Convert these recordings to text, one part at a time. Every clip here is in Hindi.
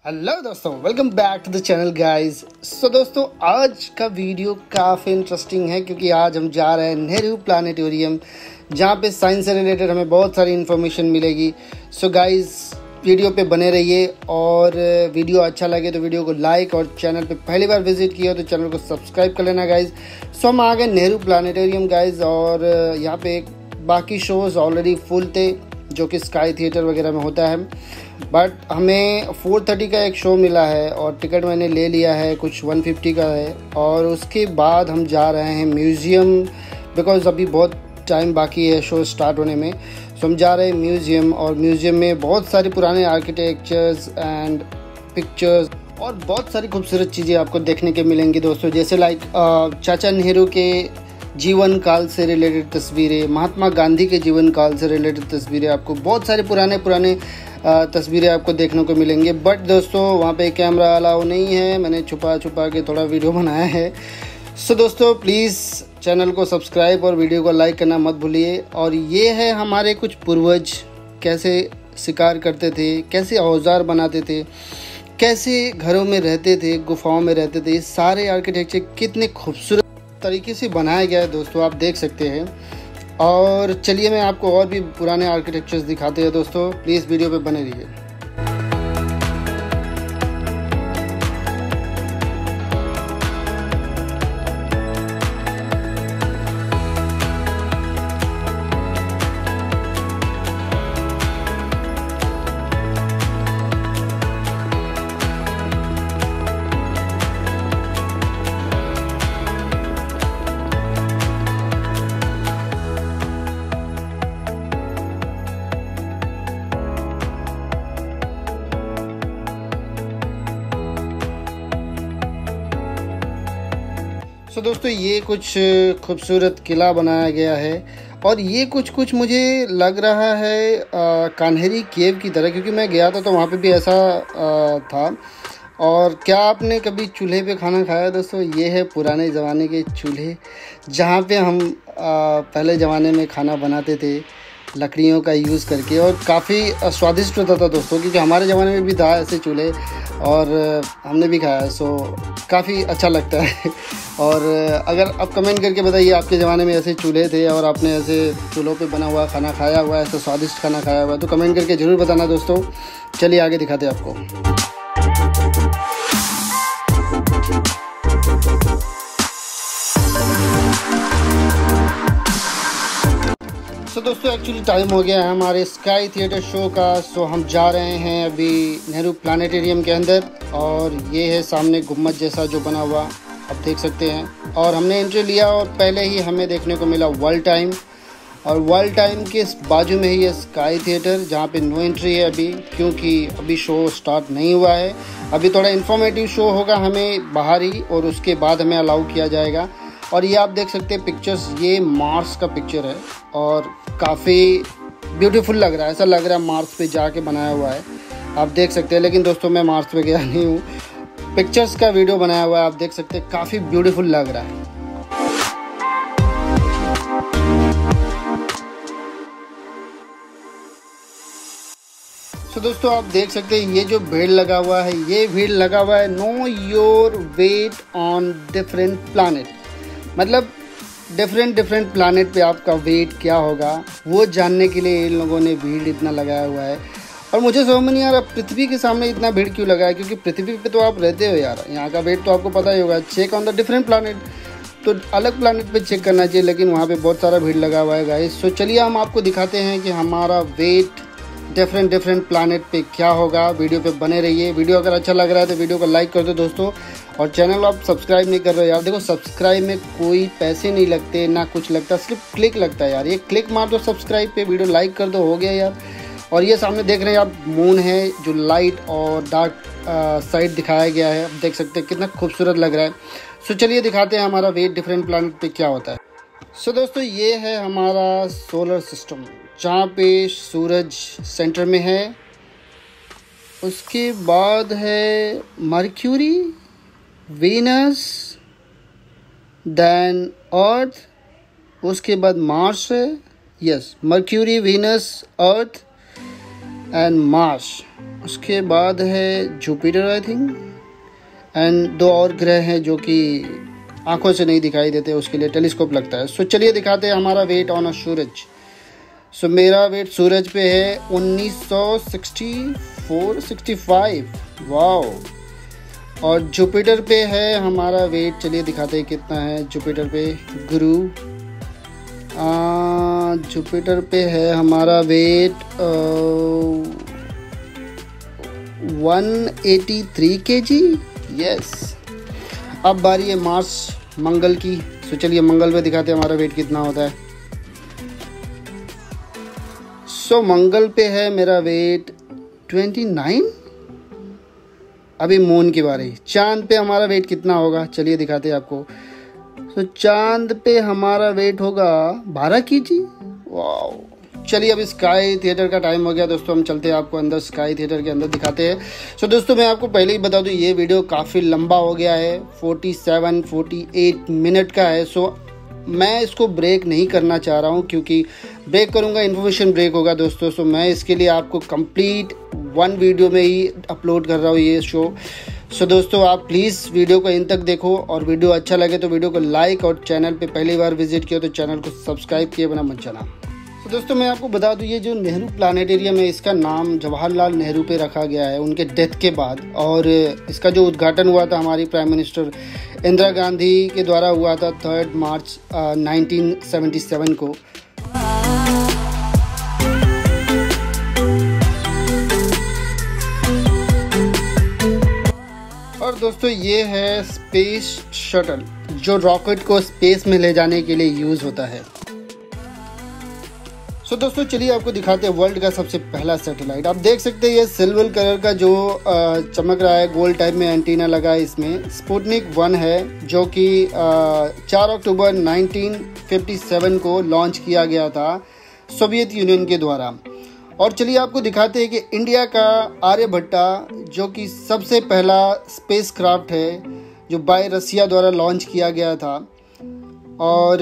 हेलो दोस्तों, welcome back to the channel guys. So दोस्तों, आज का वीडियो काफ़ी इंटरेस्टिंग है क्योंकि आज हम जा रहे हैं नेहरू प्लानिटोरियम, जहाँ पे साइंस से रिलेटेड हमें बहुत सारी इन्फॉर्मेशन मिलेगी। सो गाइस, वीडियो पे बने रहिए और वीडियो अच्छा लगे तो वीडियो को लाइक और चैनल पे पहली बार विजिट किया तो चैनल को सब्सक्राइब कर लेना गाइस। सो हम आ गए नेहरू प्लानिटोरियम गाइस और यहाँ पे बाकी शोज़ ऑलरेडी फुल थे जो कि स्काई थिएटर वगैरह में होता है, बट हमें 4:30 का एक शो मिला है और टिकट मैंने ले लिया है, कुछ 150 का है। और उसके बाद हम जा रहे हैं म्यूज़ियम, बिकॉज अभी बहुत टाइम बाकी है शो स्टार्ट होने में। सो हम जा रहे हैं म्यूज़ियम और म्यूज़ियम में बहुत सारे पुराने आर्किटेक्चर्स एंड पिक्चर्स और बहुत सारी खूबसूरत चीज़ें आपको देखने के मिलेंगी दोस्तों, जैसे लाइक चाचा नेहरू के जीवन काल से रिलेटेड तस्वीरें, महात्मा गांधी के जीवन काल से रिलेटेड तस्वीरें, आपको बहुत सारे पुराने तस्वीरें आपको देखने को मिलेंगे। बट दोस्तों, वहाँ पे कैमरा अलाउ नहीं है, मैंने छुपा के थोड़ा वीडियो बनाया है। सो दोस्तों, प्लीज़ चैनल को सब्सक्राइब और वीडियो को लाइक करना मत भूलिए। और ये है हमारे कुछ पूर्वज कैसे शिकार करते थे, कैसे औजार बनाते थे, कैसे घरों में रहते थे, गुफाओं में रहते थे। ये सारे आर्किटेक्चर कितने खूबसूरत तरीके से बनाया गया है दोस्तों, आप देख सकते हैं। और चलिए मैं आपको और भी पुराने आर्किटेक्चर्स दिखाते हैं दोस्तों, प्लीज़ वीडियो पे बने रहिए। तो दोस्तों, ये कुछ खूबसूरत किला बनाया गया है और ये कुछ मुझे लग रहा है कान्हेरी केव की तरह, क्योंकि मैं गया था तो वहाँ पे भी ऐसा था। और क्या आपने कभी चूल्हे पे खाना खाया दोस्तों? ये है पुराने ज़माने के चूल्हे, जहाँ पे हम पहले ज़माने में खाना बनाते थे लकड़ियों का यूज़ करके, और काफ़ी स्वादिष्ट होता था दोस्तों, क्योंकि हमारे ज़माने में भी था ऐसे चूल्हे और हमने भी खाया। सो काफ़ी अच्छा लगता है। और अगर आप कमेंट करके बताइए आपके ज़माने में ऐसे चूल्हे थे और आपने ऐसे चूल्हों पे बना हुआ खाना खाया हुआ है, ऐसा स्वादिष्ट खाना खाया हुआ है, तो कमेंट करके ज़रूर बताना दोस्तों। चलिए आगे दिखाते हैं आपको। तो दोस्तों, एक्चुअली टाइम हो गया है हमारे स्काई थिएटर शो का। सो हम जा रहे हैं अभी नेहरू प्लानिटोरियम के अंदर, और ये है सामने गुम्बद जैसा जो बना हुआ, आप देख सकते हैं। और हमने एंट्री लिया और पहले ही हमें देखने को मिला वर्ल्ड टाइम, और वर्ल्ड टाइम के बाजू में ही है स्काई थिएटर, जहाँ पे नो एंट्री है अभी, क्योंकि अभी शो स्टार्ट नहीं हुआ है। अभी थोड़ा इन्फॉर्मेटिव शो होगा हमें बाहर ही, और उसके बाद हमें अलाउ किया जाएगा। और ये आप देख सकते हैं पिक्चर्स, ये मार्स का पिक्चर है और काफ़ी ब्यूटीफुल लग रहा है, ऐसा लग रहा है मार्स पे जाके बनाया हुआ है, आप देख सकते हैं। लेकिन दोस्तों, मैं मार्स पे गया नहीं हूँ, पिक्चर्स का वीडियो बनाया हुआ है, आप देख सकते हैं, काफ़ी ब्यूटीफुल लग रहा है। तो दोस्तों, आप देख सकते हैं ये जो भीड़ लगा हुआ है, ये भीड़ लगा हुआ है know your weight on different planet, मतलब डिफरेंट प्लानिट पे आपका वेट क्या होगा वो जानने के लिए इन लोगों ने भीड़ इतना लगाया हुआ है। और मुझे समझ में नहीं आ रहा पृथ्वी के सामने इतना भीड़ क्यों लगा है, क्योंकि पृथ्वी पे तो आप रहते हो यार, यहाँ का वेट तो आपको पता ही होगा। Check on the different planet, तो अलग प्लानिट पे चेक करना चाहिए, लेकिन वहाँ पे बहुत सारा भीड़ लगा हुआ है गाइस। सो चलिए हम आपको दिखाते हैं कि हमारा वेट डिफरेंट प्लानिट पे क्या होगा। वीडियो पे बने रहिए। वीडियो अगर अच्छा लग रहा है तो वीडियो को लाइक कर दो दोस्तों, और चैनल आप सब्सक्राइब नहीं कर रहे हो यार, देखो सब्सक्राइब में कोई पैसे नहीं लगते ना कुछ लगता, सिर्फ क्लिक लगता है यार। ये क्लिक मार दो सब्सक्राइब पे, वीडियो लाइक कर दो, हो गया यार। और ये सामने देख रहे हैं आप, मून है जो लाइट और डार्क साइड दिखाया गया है, आप देख सकते हैं कितना खूबसूरत लग रहा है। सो चलिए दिखाते हैं हमारा वेट डिफरेंट प्लानिट पे क्या होता है। सो दोस्तों, ये है हमारा सोलर सिस्टम, जहाँ पे सूरज सेंटर में है, उसके बाद है मर्क्यूरी, वीनस, देन अर्थ, उसके बाद मार्स है, yes mercury, Venus, earth, and Mars, उसके बाद है जुपिटर आई थिंक, एंड 2 और ग्रह हैं जो कि आंखों से नहीं दिखाई देते, उसके लिए टेलीस्कोप लगता है। सो चलिए दिखाते हैं हमारा वेट ऑन अ सूरज। सो मेरा वेट सूरज पे है 1964-65, वाओ। और जुपिटर पे है हमारा वेट, चलिए दिखाते हैं कितना है जुपिटर पे। गुरु जुपिटर पे है हमारा वेट 183 kg, यस। अब बारी है मार्स, मंगल की। तो चलिए मंगल पे दिखाते हैं हमारा वेट कितना होता है। सो मंगल पे है मेरा वेट 29। अभी मून की बारी। चांद पे हमारा वेट कितना होगा, चलिए दिखाते हैं आपको। तो चांद पे हमारा वेट होगा 12 kg, वाओ। चलिए अब स्काई थिएटर का टाइम हो गया दोस्तों, हम चलते हैं आपको अंदर स्काई थिएटर के अंदर दिखाते हैं। सो दोस्तों मैं आपको पहले ही बता दूं ये वीडियो काफ़ी लंबा हो गया है, 47-48 मिनट का है। सो मैं इसको ब्रेक नहीं करना चाह रहा हूँ, क्योंकि ब्रेक करूँगा इन्फॉर्मेशन ब्रेक होगा दोस्तों। सो मैं इसके लिए आपको कंप्लीट 1 वीडियो में ही अपलोड कर रहा हूँ ये शो। सो दोस्तों आप प्लीज़ वीडियो को इन तक देखो, और वीडियो अच्छा लगे तो वीडियो को लाइक, और चैनल पे पहली बार विजिट किया तो चैनल को सब्सक्राइब किए बिना मत जाना। तो दोस्तों मैं आपको बता दूं ये जो नेहरू प्लानेटेरियम है इसका नाम जवाहरलाल नेहरू पे रखा गया है उनके डेथ के बाद। और इसका जो उद्घाटन हुआ था हमारी प्राइम मिनिस्टर इंदिरा गांधी के द्वारा हुआ था 3 मार्च 1977 को। और दोस्तों ये है स्पेस शटल, जो रॉकेट को स्पेस में ले जाने के लिए यूज़ होता है। सो दोस्तों चलिए आपको दिखाते हैं वर्ल्ड का सबसे पहला सैटेलाइट। आप देख सकते हैं ये सिल्वर कलर का जो चमक रहा है, गोल्ड टाइप में एंटीना लगा है इसमें। स्पुतनिक 1 है जो कि 4 अक्टूबर 1957 को लॉन्च किया गया था सोवियत यूनियन के द्वारा। और चलिए आपको दिखाते हैं कि इंडिया का आर्यभट्टा जो कि सबसे पहला स्पेस क्राफ्ट है जो बाय रसिया द्वारा लॉन्च किया गया था। और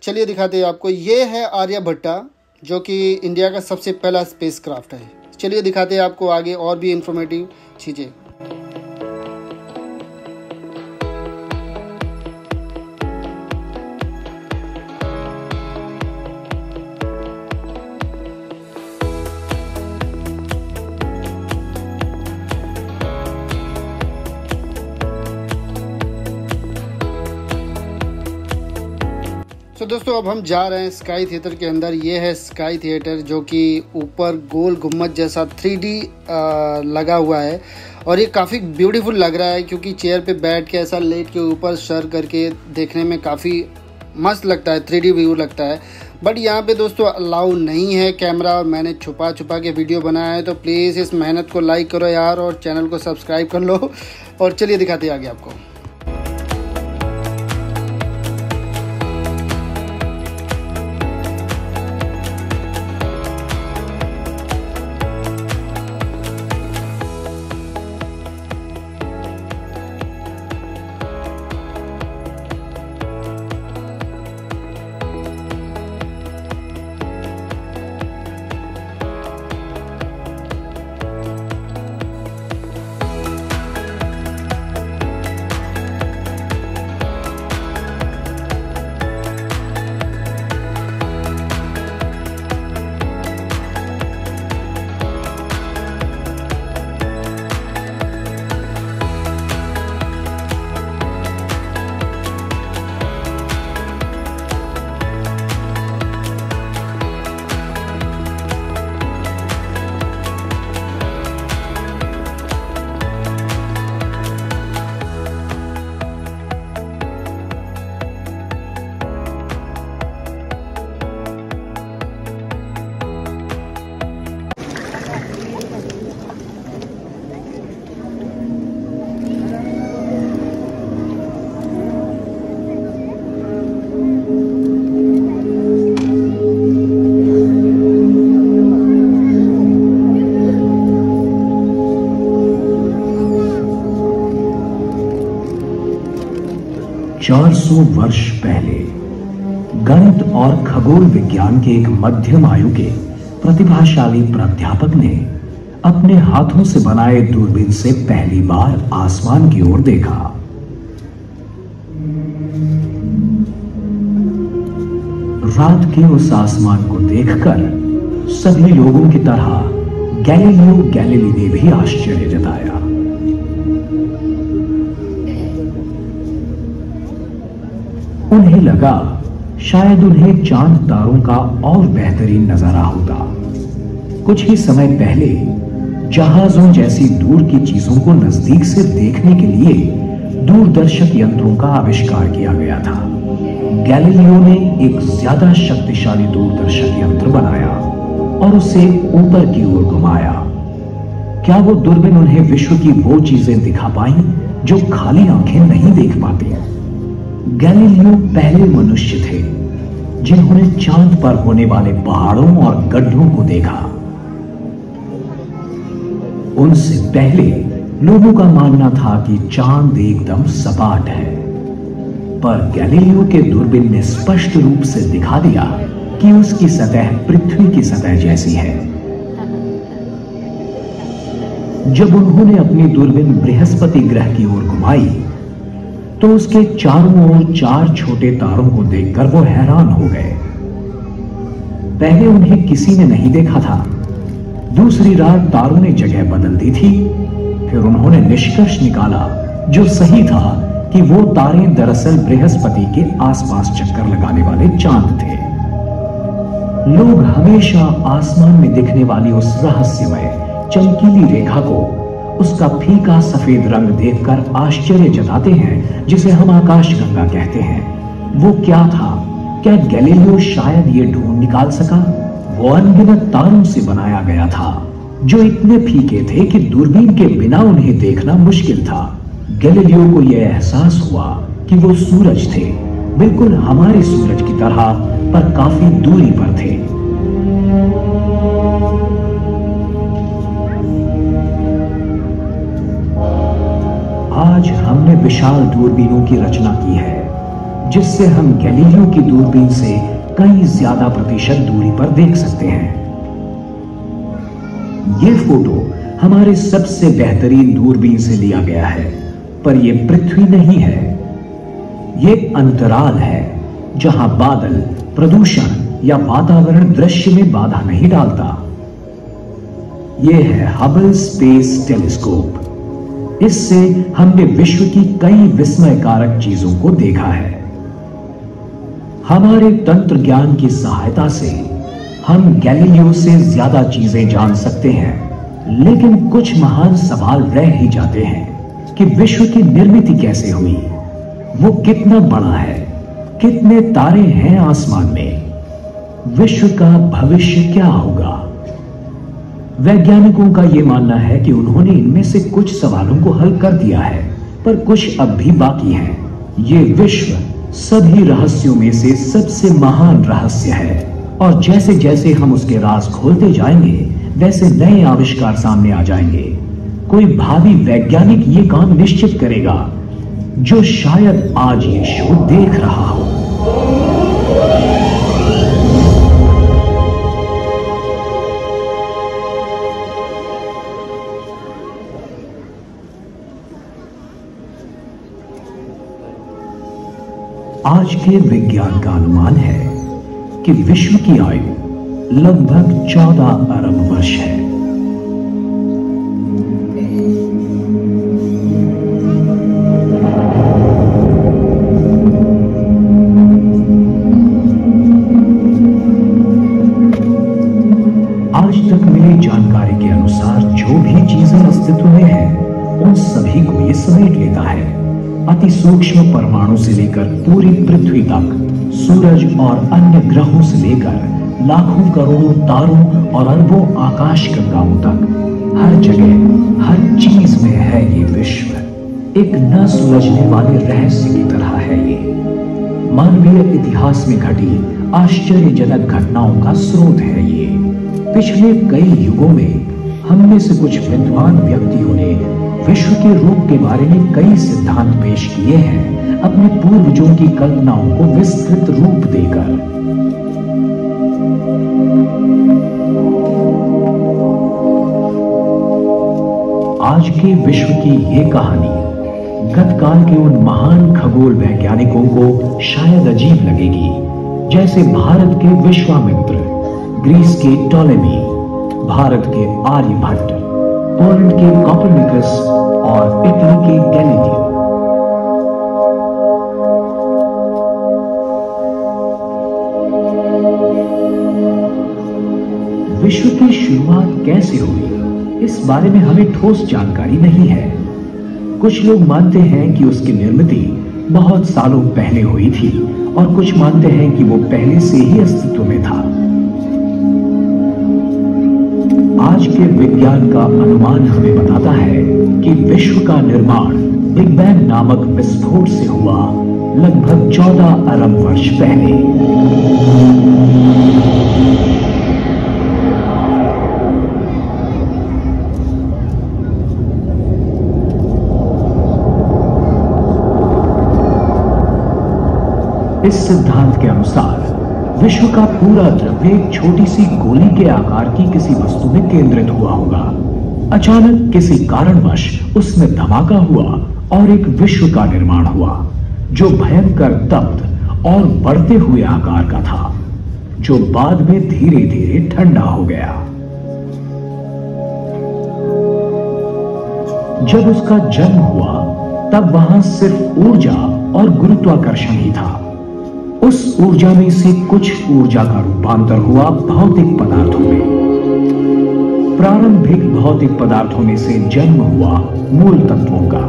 चलिए दिखाते हैं आपको, ये है आर्यभट्टा जो कि इंडिया का सबसे पहला स्पेस क्राफ्ट है। चलिए दिखाते हैं आपको आगे और भी इंफॉर्मेटिव चीज़ें। तो दोस्तों अब हम जा रहे हैं स्काई थिएटर के अंदर। ये है स्काई थिएटर जो कि ऊपर गोल गुम्बद जैसा 3D लगा हुआ है, और ये काफ़ी ब्यूटीफुल लग रहा है क्योंकि चेयर पे बैठ के ऐसा लेट के ऊपर सर करके देखने में काफ़ी मस्त लगता है, 3D व्यू लगता है। बट यहाँ पे दोस्तों अलाउ नहीं है कैमरा, और मैंने छुपा के वीडियो बनाया है। तो प्लीज़ इस मेहनत को लाइक करो यार, और चैनल को सब्सक्राइब कर लो। और चलिए दिखाते हैं आगे आपको। सौ वर्ष पहले गणित और खगोल विज्ञान के एक मध्यम आयु के प्रतिभाशाली प्राध्यापक ने अपने हाथों से बनाए दूरबीन से पहली बार आसमान की ओर देखा। रात के उस आसमान को देखकर सभी लोगों की तरह गैलीलियो गैलीली ने भी आश्चर्य जताया। उन्हें लगा शायद उन्हें चांद तारों का और बेहतरीन नजारा होगा। कुछ ही समय पहले जहाजों जैसी दूर की चीजों को नजदीक से देखने के लिए दूरदर्शक यंत्रों का आविष्कार किया गया था। गैलीलियो ने एक ज्यादा शक्तिशाली दूरदर्शक यंत्र बनाया और उसे ऊपर की ओर घुमाया। क्या वो दूरबीन उन्हें विश्व की वो चीजें दिखा पाई जो खाली आंखें नहीं देख पाती? गैलीलियो पहले मनुष्य थे जिन्होंने चांद पर होने वाले पहाड़ों और गड्ढों को देखा। उनसे पहले लोगों का मानना था कि चांद एकदम सपाट है, पर गैलीलियो के दूरबीन ने स्पष्ट रूप से दिखा दिया कि उसकी सतह पृथ्वी की सतह जैसी है। जब उन्होंने अपनी दूरबीन बृहस्पति ग्रह की ओर घुमाई तो उसके चारों ओर 4 छोटे तारों को देखकर वो हैरान हो गए। पहले उन्हें किसी ने नहीं देखा था। दूसरी रात तारों ने जगह बदल दी थी। फिर उन्होंने निष्कर्ष निकाला, जो सही था, कि वो तारे दरअसल बृहस्पति के आसपास चक्कर लगाने वाले चांद थे। लोग हमेशा आसमान में दिखने वाली उस रहस्यमय चमकीली रेखा को उसका फीका सफेद रंग देखकर आश्चर्य जताते हैं, जिसे हम आकाशगंगा कहते हैं। वो क्या था? क्या गैलीलियो शायद ये ढूंढ निकाल सका? वो अनगिनत तारों से बनाया गया था जो इतने फीके थे कि दूरबीन के बिना उन्हें देखना मुश्किल था। गैलीलियो को यह एहसास हुआ कि वो सूरज थे, बिल्कुल हमारे सूरज की तरह, पर काफी दूरी पर थे। आज हमने विशाल दूरबीनों की रचना की है, जिससे हम गैलीलियो की दूरबीन से कई ज्यादा प्रतिशत दूरी पर देख सकते हैं। यह फोटो हमारे सबसे बेहतरीन दूरबीन से लिया गया है, पर यह पृथ्वी नहीं है। यह अंतराल है जहां बादल, प्रदूषण या वातावरण दृश्य में बाधा नहीं डालता। यह है हबल स्पेस टेलीस्कोप। इससे हमने विश्व की कई विस्मयकारक चीजों को देखा है। हमारे तंत्र ज्ञान की सहायता से हम गैलीलियो से ज्यादा चीजें जान सकते हैं, लेकिन कुछ महान सवाल रह ही जाते हैं कि विश्व की निर्मिति कैसे हुई, वो कितना बड़ा है, कितने तारे हैं आसमान में, विश्व का भविष्य क्या होगा। वैज्ञानिकों का यह मानना है कि उन्होंने इनमें से कुछ सवालों को हल कर दिया है, पर कुछ अब भी बाकी हैं। ये विश्व सभी रहस्यों में से सबसे महान रहस्य है, और जैसे जैसे हम उसके राज खोलते जाएंगे, वैसे नए आविष्कार सामने आ जाएंगे। कोई भावी वैज्ञानिक ये काम निश्चित करेगा जो शायद आज ये शो देख रहा हो। आज के विज्ञान का अनुमान है कि विश्व की आयु लगभग 14 अरब वर्ष है। आज तक मिली जानकारी के अनुसार जो भी चीजें अस्तित्व में हैं, उन सभी को ये समेट लेता है। अति सूक्ष्म परमाणु से लेकर पूरी पृथ्वी तक, सूरज और अन्य ग्रहों से लेकर लाखों करोड़ों तारों और अरबों आकाशगंगाओं तक, हर जगह हर चीज में है ये विश्व। एक न सुलझने वाले रहस्य की तरह है ये। मानवीय इतिहास में घटी आश्चर्यजनक घटनाओं का स्रोत है ये। पिछले कई युगों में हम में से कुछ विद्वान व्यक्तियों ने विश्व के रूप के बारे में कई सिद्धांत पेश किए हैं, अपने पूर्वजों की कल्पनाओं को विस्तृत रूप देकर। आज के विश्व की ये कहानी गतकाल के उन महान खगोल वैज्ञानिकों को शायद अजीब लगेगी, जैसे भारत के विश्वामित्र, ग्रीस के टॉलेमी, भारत के आर्यभट्ट, पोलैंड के कोपरनिकस और इटली के गैलीलियो। विश्व की शुरुआत कैसे हुई, इस बारे में हमें ठोस जानकारी नहीं है। कुछ लोग मानते हैं कि उसकी निर्मित बहुत सालों पहले हुई थी और कुछ मानते हैं कि वो पहले से ही अस्तित्व में था। आज के विज्ञान का अनुमान हमें बताता है कि विश्व का निर्माण बिग बैंग नामक विस्फोट से हुआ लगभग 14 अरब वर्ष पहले। इस सिद्धांत के अनुसार विश्व का पूरा द्रव्य एक छोटी सी गोली के आकार की किसी वस्तु में केंद्रित हुआ होगा। अचानक किसी कारणवश उसमें धमाका हुआ और एक विश्व का निर्माण हुआ, जो भयंकर तप्त और बढ़ते हुए आकार का था, जो बाद में धीरे धीरे ठंडा हो गया। जब उसका जन्म हुआ तब वहां सिर्फ ऊर्जा और गुरुत्वाकर्षण ही था। उस ऊर्जा में से कुछ ऊर्जा का रूपांतर हुआ भौतिक पदार्थों में। प्रारंभिक भौतिक पदार्थों में से जन्म हुआ मूल तत्वों का।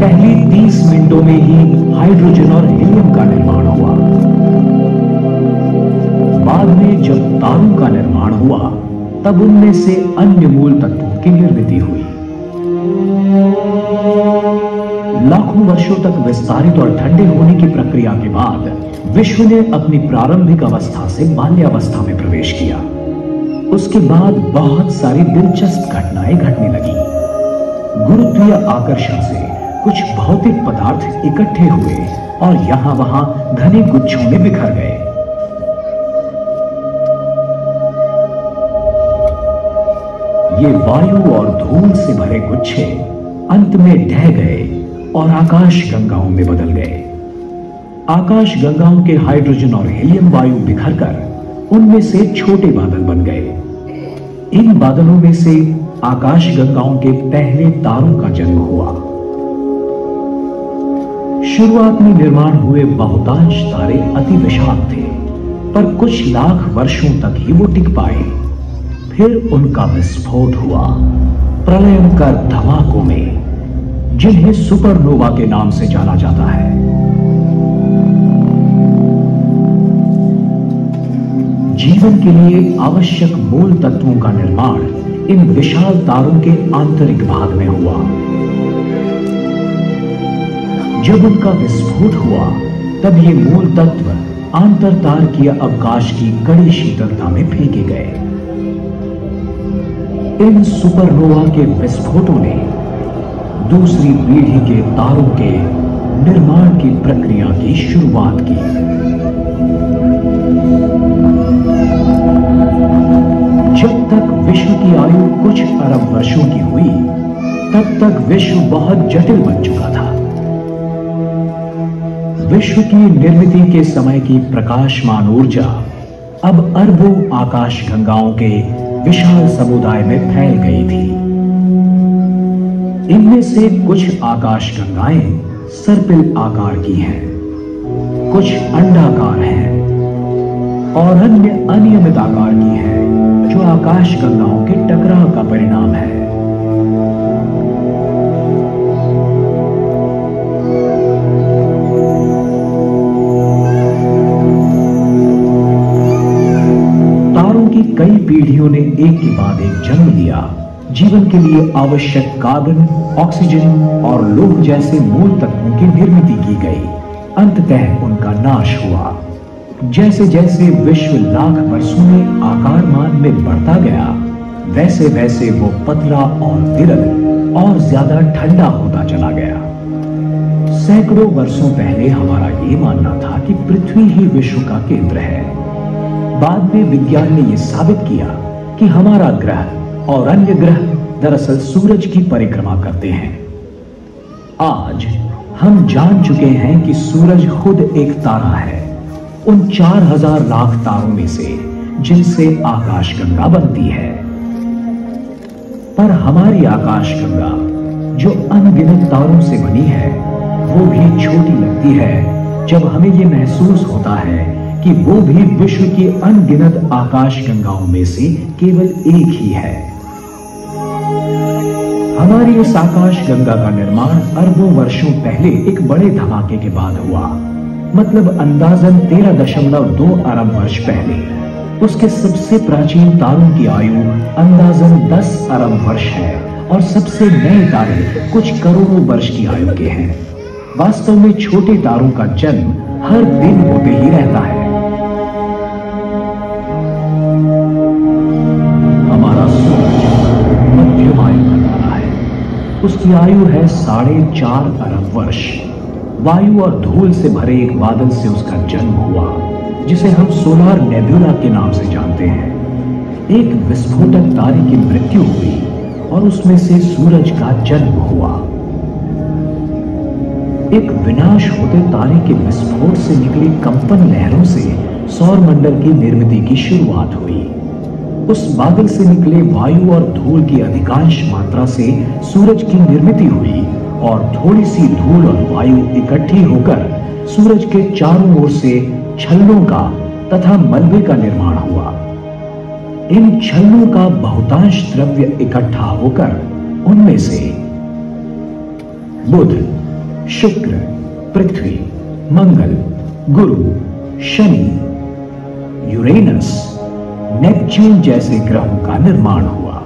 पहली 30 मिनटों में ही हाइड्रोजन और हीलियम का निर्माण हुआ। बाद में जब तारों का निर्माण हुआ तब उनमें से अन्य मूल तत्वों की निर्मित हुई। लाखों वर्षों तक विस्तारित और ठंडे होने की प्रक्रिया के बाद विश्व ने अपनी प्रारंभिक अवस्था से बाल्यावस्था में प्रवेश किया। उसके बाद बहुत सारी दिलचस्प घटनाएं घटने लगी। गुरुत्वीय आकर्षण से कुछ भौतिक पदार्थ इकट्ठे हुए और यहां वहां घने गुच्छों में बिखर गए। ये वायु और धूल से भरे गुच्छे अंत में ढह गए और आकाश गंगाओं में बदल गए। आकाश गंगाओं के हाइड्रोजन और हीलियम वायु बिखरकर उनमें से छोटे बादल बन गए। इन बादलों में से आकाश गंगाओं के पहले तारों का जन्म हुआ। शुरुआत में निर्माण हुए बहुतांश तारे अति विशाल थे, पर कुछ लाख वर्षों तक ही वो टिक पाए। फिर उनका विस्फोट हुआ प्रलयंकर धमाकों में, जिन्हें सुपरनोवा के नाम से जाना जाता है। जीवन के लिए आवश्यक मूल तत्वों का निर्माण इन विशाल तारों के आंतरिक भाग में हुआ। जब उनका विस्फोट हुआ तब ये मूल तत्व आंतरतारकीय अवकाश की कड़ी शीतलता में फेंके गए। इन सुपरनोवा के विस्फोटों ने दूसरी पीढ़ी के तारों के निर्माण की प्रक्रिया की शुरुआत की। जब तक विश्व की आयु कुछ अरब वर्षों की हुई, तब तक विश्व बहुत जटिल बन चुका था। विश्व की निर्मिति के समय की प्रकाशमान ऊर्जा अब अरबों आकाश गंगाओं के विशाल समुदाय में फैल गई थी। इनमें से कुछ आकाश गंगाएं सर्पिल आकार की हैं, कुछ अंडाकार हैं और अन्य अनियमित आकार की हैं, जो आकाश गंगाओं के टकराव का परिणाम है। तारों की कई पीढ़ियों ने एक के बाद एक जन्म लिया। जीवन के लिए आवश्यक कार्बन, ऑक्सीजन और लौह जैसे मूल तत्वों की निर्मित की गई। अंततः उनका नाश हुआ। जैसे जैसे विश्व लाख वर्षों में आकारमान में बढ़ता गया, वैसे वैसे वो पतला और विरल और ज्यादा ठंडा होता चला गया। सैकड़ों वर्षों पहले हमारा ये मानना था कि पृथ्वी ही विश्व का केंद्र है। बाद में विज्ञान ने यह साबित किया कि हमारा ग्रह और अन्य ग्रह दरअसल सूरज की परिक्रमा करते हैं। आज हम जान चुके हैं कि सूरज खुद एक तारा है, उन 4000 लाख तारों में से जिनसे आकाशगंगा बनती है। पर हमारी आकाशगंगा जो अनगिनत तारों से बनी है, वो भी छोटी लगती है जब हमें ये महसूस होता है कि वो भी विश्व की अनगिनत आकाशगंगाओं में से केवल एक ही है। हमारी इस आकाशगंगा का निर्माण अरबों वर्षों पहले एक बड़े धमाके के बाद हुआ, मतलब अंदाजन 13.2 अरब वर्ष पहले। उसके सबसे प्राचीन तारों की आयु अंदाजन 10 अरब वर्ष है और सबसे नए तारे कुछ करोड़ों वर्ष की आयु के हैं। वास्तव में छोटे तारों का जन्म हर दिन होते ही रहता है। हमारा सूरज मध्यम आयु का तारा है। उसकी आयु है 4.5 अरब वर्ष। वायु और धूल से भरे एक बादल से उसका जन्म हुआ, जिसे हम सोलार नेबुला के नाम से जानते हैं। एक विस्फोटक तारे की मृत्यु हुई और उसमें से सूरज का जन्म हुआ। एक विनाश होते तारे के विस्फोट से निकली कंपन लहरों से सौर मंडल की निर्मिति की शुरुआत हुई। उस बादल से निकले वायु और धूल की अधिकांश मात्रा से सूरज की निर्मिति हुई और थोड़ी सी धूल और वायु इकट्ठी होकर सूरज के चारों ओर से छल्लों का तथा मलबे का निर्माण हुआ। इन छल्लों का बहुतांश द्रव्य इकट्ठा होकर उनमें से बुध, शुक्र, पृथ्वी, मंगल, गुरु, शनि, यूरेनस, नेपच्यून जैसे ग्रहों का निर्माण हुआ।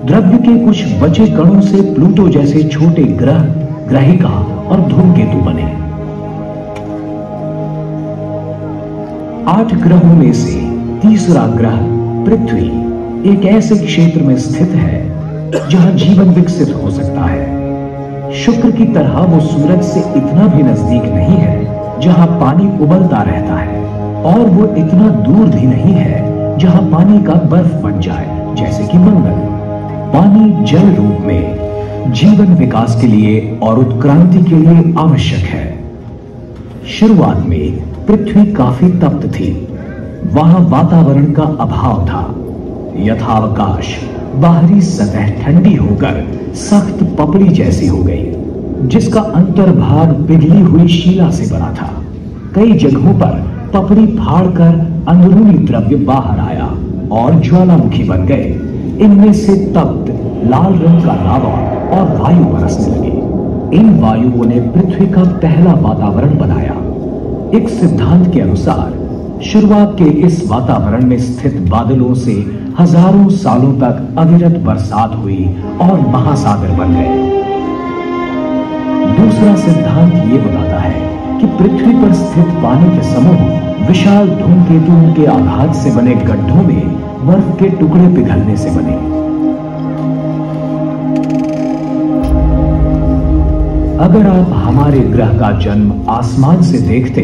द्रव्य के कुछ बचे कणों से प्लूटो जैसे छोटे ग्रह, ग्रहिका और धूमकेतु बने। 8 ग्रहों में से तीसरा ग्रह पृथ्वी एक ऐसे क्षेत्र में स्थित है जहां जीवन विकसित हो सकता है। शुक्र की तरह वो सूरज से इतना भी नजदीक नहीं है जहां पानी उबलता रहता है, और वो इतना दूर भी नहीं है जहां पानी का बर्फ बन जाए, जैसे कि मंगल। पानी जल रूप में जीवन विकास के लिए और उत्क्रांति के लिए आवश्यक है। शुरुआत में पृथ्वी काफी तप्त थी। वहां वातावरण का अभाव था। यथावकाश बाहरी सतह ठंडी होकर सख्त पपड़ी जैसी हो गई, जिसका अंतर्भाग पिघली हुई शिला से बना था। कई जगहों पर पपड़ी फाड़कर अंदरूनी द्रव्य बाहर आया और ज्वालामुखी बन गए। इनमें से तप्त लाल रंग का लावा और वायु बरसने लगे। इन वायुओं ने पृथ्वी का पहला वातावरण बनाया। एक सिद्धांत के अनुसार शुरुआत के इस वातावरण में स्थित बादलों से हजारों सालों तक अविरत बरसात हुई और महासागर बन गए। दूसरा सिद्धांत ये बताता है कि पृथ्वी पर स्थित पानी के समूह विशाल धूमकेतुओं के आघात से बने गड्ढों में बर्फ के टुकड़े पिघलने से बने। अगर आप हमारे ग्रह का जन्म आसमान से देखते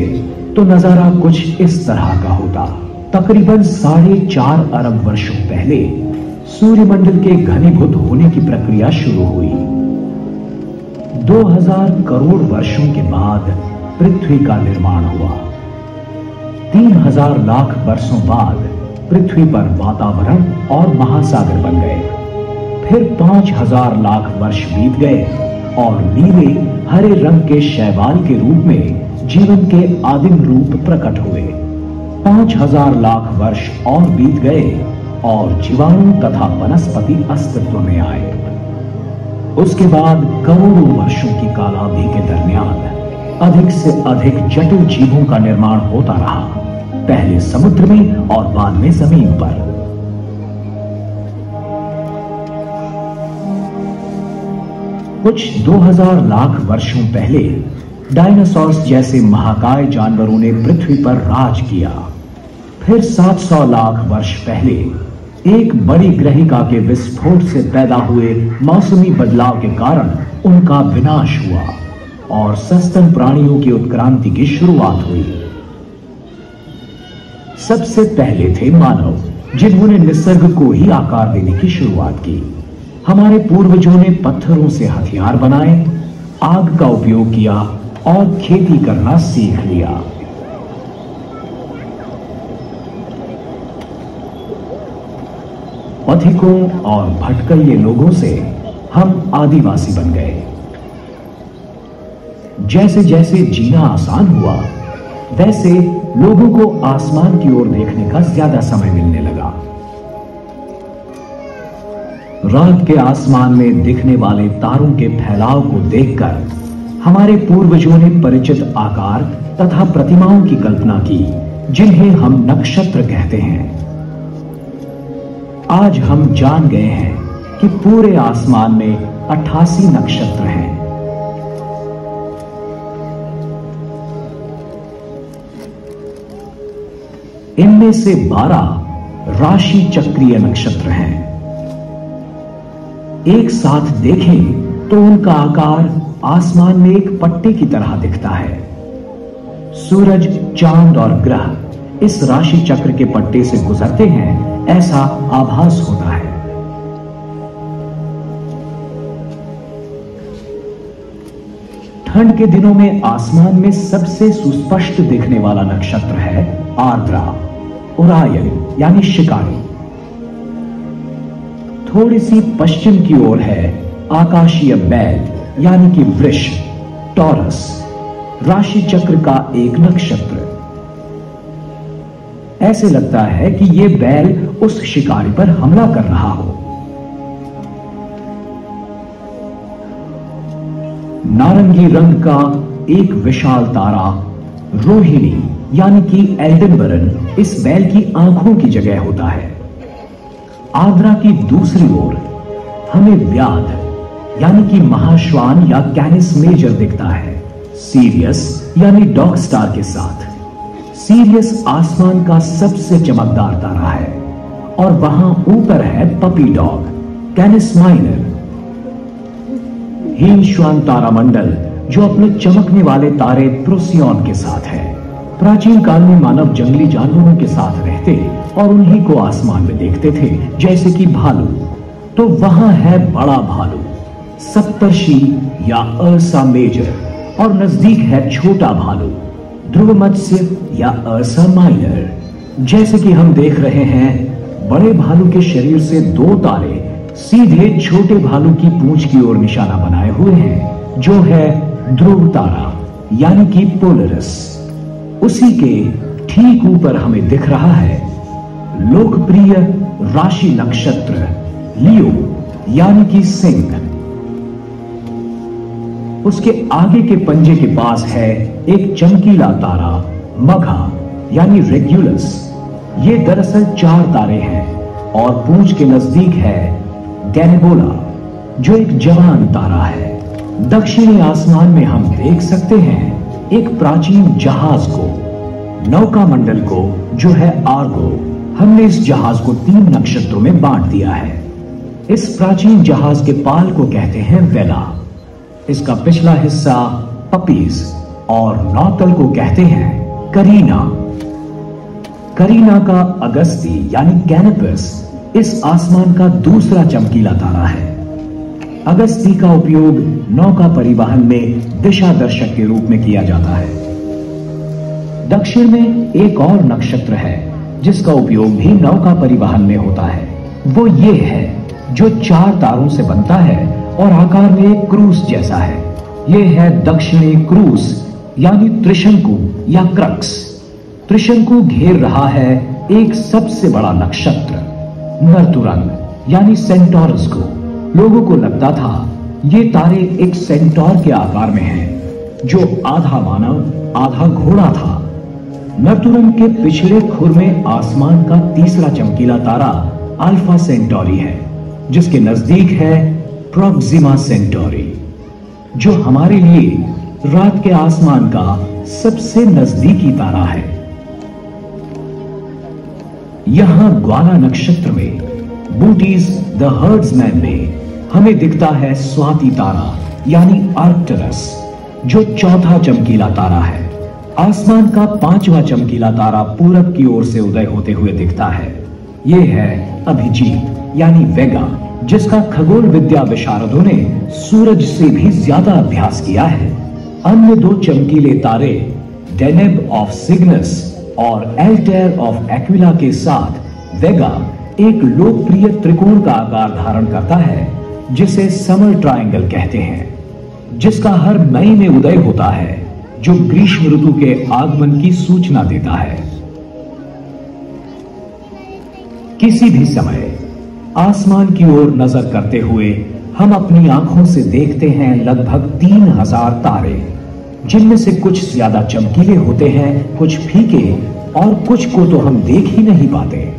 तो नजारा कुछ इस तरह का होता। तकरीबन 4.5 अरब वर्षों पहले सूर्यमंडल के घनीभूत होने की प्रक्रिया शुरू हुई। 2000 करोड़ वर्षों के बाद पृथ्वी का निर्माण हुआ। 3000 लाख वर्षों बाद पृथ्वी पर वातावरण और महासागर बन गए। फिर 5000 लाख वर्ष बीत गए और नीले हरे रंग के शैवाल के रूप में जीवन के आदिम रूप प्रकट हुए। 5000 लाख वर्ष और बीत गए और जीवाणु तथा वनस्पति अस्तित्व में आए। उसके बाद करोड़ों वर्षों की कालावधि के दरमियान अधिक से अधिक जटिल जीवों का निर्माण होता रहा, पहले समुद्र में और बाद में जमीन पर। कुछ 2000 लाख वर्षों पहले डायनासोर्स जैसे महाकाय जानवरों ने पृथ्वी पर राज किया। फिर 700 लाख वर्ष पहले एक बड़ी ग्रहिका के विस्फोट से पैदा हुए मौसमी बदलाव के कारण उनका विनाश हुआ और सस्तन प्राणियों की उत्क्रांति की शुरुआत हुई। सबसे पहले थे मानव, जिन्होंने निसर्ग को ही आकार देने की शुरुआत की। हमारे पूर्वजों ने पत्थरों से हथियार बनाए, आग का उपयोग किया और खेती करना सीख लिया। पथिकों और भटकइये लोगों से हम आदिवासी बन गए। जैसे जैसे जीना आसान हुआ, वैसे लोगों को आसमान की ओर देखने का ज्यादा समय मिलने लगा। रात के आसमान में दिखने वाले तारों के फैलाव को देखकर हमारे पूर्वजों ने परिचित आकार तथा प्रतिमाओं की कल्पना की, जिन्हें हम नक्षत्र कहते हैं। आज हम जान गए हैं कि पूरे आसमान में 88 नक्षत्र हैं। इनमें से 12 राशि चक्रीय नक्षत्र हैं। एक साथ देखें तो उनका आकार आसमान में एक पट्टे की तरह दिखता है। सूरज, चांद और ग्रह इस राशि चक्र के पट्टे से गुजरते हैं, ऐसा आभास होता है। ठंड के दिनों में आसमान में सबसे सुस्पष्ट दिखने वाला नक्षत्र है आर्द्रा, ओरायन यानी शिकारी। थोड़ी सी पश्चिम की ओर है आकाशीय बैल यानी कि वृष, टॉरस, राशि चक्र का एक नक्षत्र। ऐसे लगता है कि यह बैल उस शिकारी पर हमला कर रहा हो। नारंगी रंग का एक विशाल तारा रोहिणी यानी कि एल्डेनबरन इस बैल की आंखों की जगह होता है। आर्द्रा की दूसरी ओर हमें व्याध यानी कि महाश्वान या कैनिस मेजर दिखता है, सीरियस यानी डॉग स्टार के साथ। सीरियस आसमान का सबसे चमकदार तारा है और वहां ऊपर है पपी डॉग, कैनिस माइनर। हीनश्वान तारामंडल जो अपने चमकने वाले तारे प्रोसियन के साथ है। प्राचीन काल में मानव जंगली जानवरों के साथ रहते और उन्हीं को आसमान में देखते थे, जैसे कि भालू। तो वहां है बड़ा भालू, सप्तर्षि या अर्सा मेजर, और नजदीक है छोटा भालू, ध्रुव मत्स्य या अर्सा माइनर। जैसे कि हम देख रहे हैं, बड़े भालू के शरीर से 2 तारे सीधे छोटे भालू की पूंछ की ओर निशाना बनाए हुए हैं, जो है ध्रुव तारा यानी कि पोलरस। उसी के ठीक ऊपर हमें दिख रहा है लोकप्रिय राशि नक्षत्र लियो यानी कि सिंह। उसके आगे के पंजे के पास है एक चमकीला तारा मघा यानी रेगुलस। ये दरअसल 4 तारे हैं और पूंछ के नजदीक है गैनेबोला जो एक जवान तारा है। दक्षिणी आसमान में हम देख सकते हैं एक प्राचीन जहाज को, नौका मंडल को, जो है आर्गो। हमने इस जहाज को 3 नक्षत्रों में बांट दिया है। इस प्राचीन जहाज के पाल को कहते हैं वेला, इसका पिछला हिस्सा पपीज और नौतल को कहते हैं करीना। करीना का अगस्ती यानी कैनपस इस आसमान का दूसरा चमकीला तारा है। अगस्ती का उपयोग नौका परिवहन में दिशा दर्शक के रूप में किया जाता है। दक्षिण में एक और नक्षत्र है जिसका उपयोग भी नौका परिवहन में होता है। वो ये है जो 4 तारों से बनता है और आकार में एक क्रूस जैसा है। यह है दक्षिणी क्रूस यानी त्रिशंकु या क्रक्स। त्रिशंकु घेर रहा है एक सबसे बड़ा नक्षत्र नर्तुरंग यानी सेंटोरस को। लोगों को लगता था ये तारे एक सेंटोर के आकार में हैं, जो आधा मानव आधा घोड़ा था। नर्तुरंग के पिछले खुर में आसमान का तीसरा चमकीला तारा अल्फा सेंटोरी है, जिसके नजदीक है प्रोक्सिमा सेंटोरी, जो हमारे लिए रात के आसमान का सबसे नजदीकी तारा है। यहां ग्वाला नक्षत्र में बूटीज द हर्ड्समैन में हमें दिखता है स्वाति तारा यानी आर्कटरस, जो 4था चमकीला तारा है। आसमान का 5वां चमकीला तारा पूरब की ओर से उदय होते हुए दिखता है। यह है अभिजीत यानी वेगा, जिसका खगोल विद्या विशारदों ने सूरज से भी ज्यादा अभ्यास किया है। अन्य दो चमकीले तारे डेनेब ऑफ सिग्नस और एल्टेयर ऑफ एक्विला के साथ वेगा एक लोकप्रिय त्रिकोण का आकार धारण करता है जिसे समर ट्रायंगल कहते हैं, जिसका हर मई में उदय होता है, जो ग्रीष्म ऋतु के आगमन की सूचना देता है। किसी भी समय आसमान की ओर नजर करते हुए हम अपनी आंखों से देखते हैं लगभग 3000 तारे, जिनमें से कुछ ज्यादा चमकीले होते हैं, कुछ फीके और कुछ को तो हम देख ही नहीं पाते।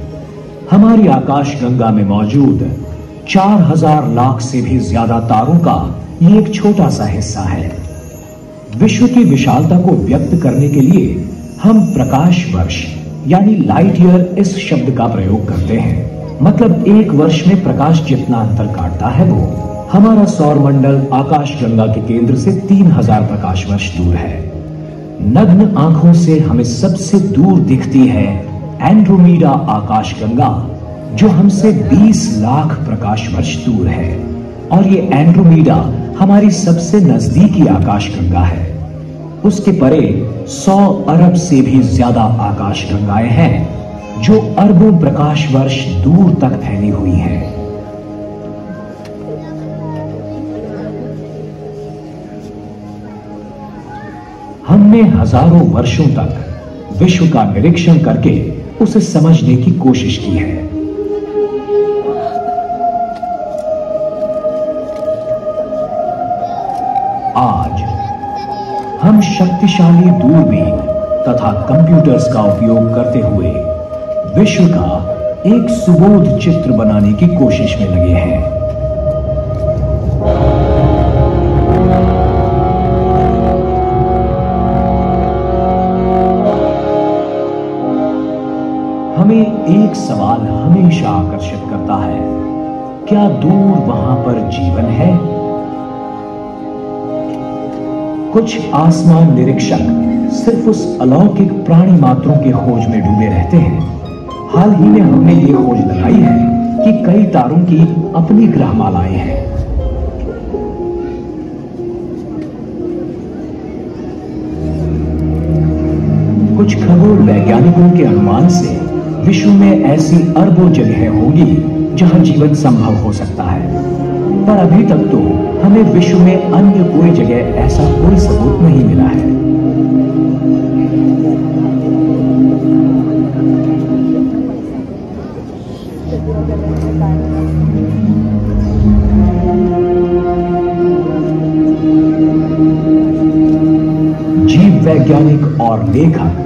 हमारी आकाशगंगा में मौजूद 4000 लाख से भी ज्यादा तारों का ये एक छोटा सा हिस्सा है। विश्व की विशालता को व्यक्त करने के लिए हम प्रकाश वर्ष यानी लाइट ईयर इस शब्द का प्रयोग करते हैं। मतलब एक वर्ष में प्रकाश जितना अंतर काटता है वो हमारा सौरमंडल आकाशगंगा के केंद्र से 3000 प्रकाश वर्ष दूर है। नग्न आंखों से हमें सबसे दूर दिखती है एंड्रोमेडा आकाशगंगा, जो हमसे 20 लाख प्रकाश वर्ष दूर है। और ये एंड्रोमेडा हमारी सबसे नजदीकी आकाशगंगा है। उसके परे 100 अरब से भी ज्यादा आकाशगंगाएं हैं, जो अरबों प्रकाश वर्ष दूर तक फैली हुई हैं। हमने हजारों वर्षों तक विश्व का निरीक्षण करके उसे समझने की कोशिश की है। आज हम शक्तिशाली दूरबीन तथा कंप्यूटर्स का उपयोग करते हुए विश्व का एक सुबोध चित्र बनाने की कोशिश में लगे हैं। हमें एक सवाल हमेशा आकर्षित करता है, क्या दूर वहां पर जीवन है? कुछ आसमान निरीक्षक सिर्फ उस अलौकिक प्राणी मात्रों की खोज में डूबे रहते हैं। हाल ही में हमने ये खोज लगाई है कि कई तारों की अपनी ग्रहमालाएं हैं। कुछ खगोल वैज्ञानिकों के अनुमान से विश्व में ऐसी अरबों जगह होगी जहां जीवन संभव हो सकता है, पर अभी तक तो हमें विश्व में अन्य कोई जगह ऐसा कोई सबूत नहीं मिला है। जीव वैज्ञानिक और लेखक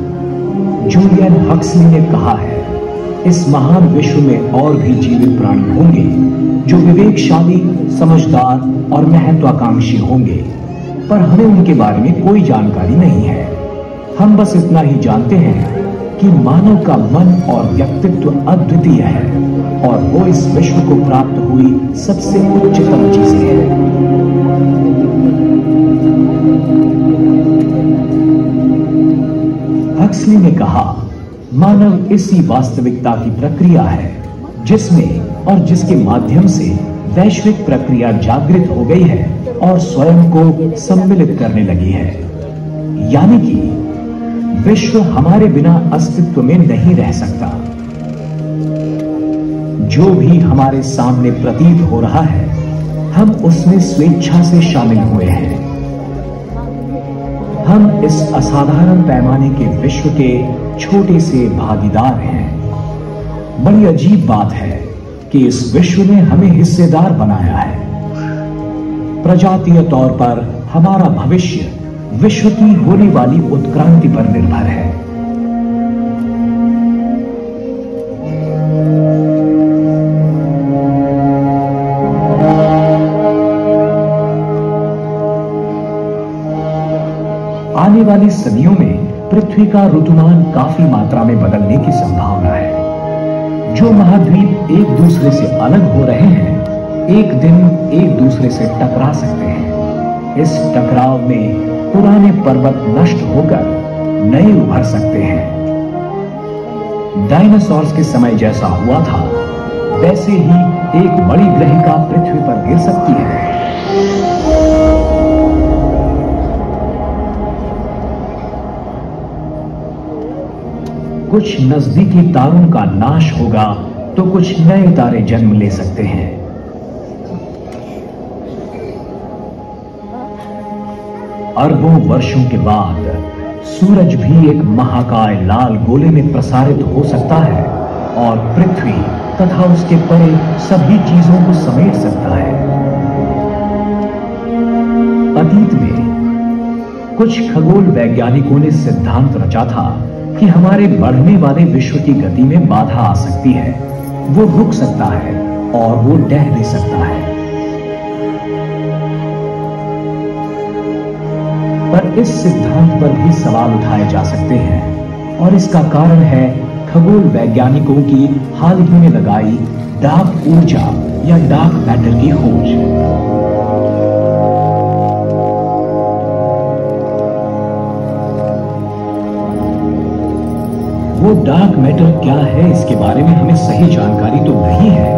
जूलियन हक्सली ने कहा है, इस महान विश्व में और भी जीवित प्राणी होंगे जो विवेकशाली, समझदार और महत्वाकांक्षी होंगे, पर हमें उनके बारे में कोई जानकारी नहीं है। हम बस इतना ही जानते हैं कि मानव का मन और व्यक्तित्व अद्वितीय है और वो इस विश्व को प्राप्त हुई सबसे उच्चतम चीजें हैं। हक्सली ने कहा, मानव इसी वास्तविकता की प्रक्रिया है जिसमें और जिसके माध्यम से वैश्विक प्रक्रिया जागृत हो गई है और स्वयं को सम्मिलित करने लगी है। यानी कि विश्व हमारे बिना अस्तित्व में नहीं रह सकता। जो भी हमारे सामने प्रतीत हो रहा है, हम उसमें स्वेच्छा से शामिल हुए हैं। हम इस असाधारण पैमाने के विश्व के छोटे से भागीदार हैं। बड़ी अजीब बात है कि इस विश्व ने हमें हिस्सेदार बनाया है। प्रजातीय तौर पर हमारा भविष्य विश्व की होने वाली उत्क्रांति पर निर्भर है। आने वाली सदियों में पृथ्वी का ऋतुमान काफी मात्रा में बदलने की संभावना है। जो महाद्वीप एक दूसरे से अलग हो रहे हैं, एक दिन एक दूसरे से टकरा सकते हैं। इस टकराव में पुराने पर्वत नष्ट होकर नए उभर सकते हैं। डायनासोर्स के समय जैसा हुआ था, वैसे ही एक बड़ी ग्रहिका पृथ्वी पर गिर सकती है। कुछ नजदीकी तारों का नाश होगा तो कुछ नए तारे जन्म ले सकते हैं। अरबों वर्षों के बाद सूरज भी एक महाकाय लाल गोले में प्रसारित हो सकता है और पृथ्वी तथा उसके परे सभी चीजों को समेट सकता है। अतीत में कुछ खगोल वैज्ञानिकों ने सिद्धांत रचा था कि हमारे बढ़ने वाले विश्व की गति में बाधा आ सकती है, वो रुक सकता है और वो ढह भी सकता है। पर इस सिद्धांत पर भी सवाल उठाए जा सकते हैं और इसका कारण है खगोल वैज्ञानिकों की हाल ही में लगाई डार्क ऊर्जा या डार्क मैटर की खोज। वो डार्क मैटर क्या है, इसके बारे में हमें सही जानकारी तो नहीं है,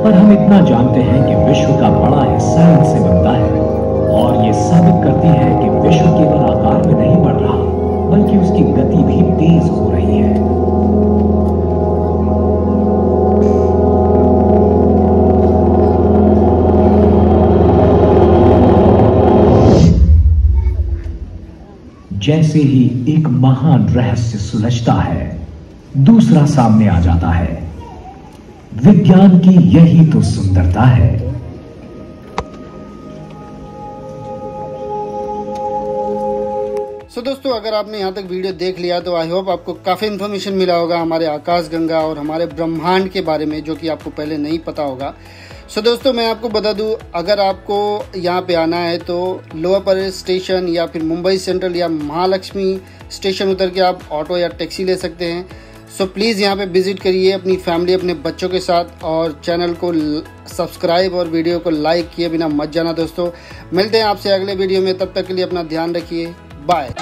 पर हम इतना जानते हैं कि विश्व का बड़ा हिस्सा इनसे बनता है और ये साबित करती है कि विश्व केवल आकार में नहीं बढ़ रहा बल्कि उसकी गति भी तेज हो रही है। जैसे ही एक महान रहस्य सुलझता है, दूसरा सामने आ जाता है। विज्ञान की यही तो सुंदरता है। दोस्तों, अगर आपने यहाँ तक वीडियो देख लिया तो आई होप आपको काफ़ी इन्फॉर्मेशन मिला होगा हमारे आकाशगंगा और हमारे ब्रह्मांड के बारे में, जो कि आपको पहले नहीं पता होगा। दोस्तों, मैं आपको बता दूं, अगर आपको यहाँ पे आना है तो लोअर परेल स्टेशन या फिर मुंबई सेंट्रल या महालक्ष्मी स्टेशन उतर के आप ऑटो या टैक्सी ले सकते हैं। प्लीज़ यहाँ पे विजिट करिए अपनी फैमिली, अपने बच्चों के साथ, और चैनल को सब्सक्राइब और वीडियो को लाइक किए बिना मत जाना। दोस्तों, मिलते हैं आपसे अगले वीडियो में, तब तक के लिए अपना ध्यान रखिए। बाय।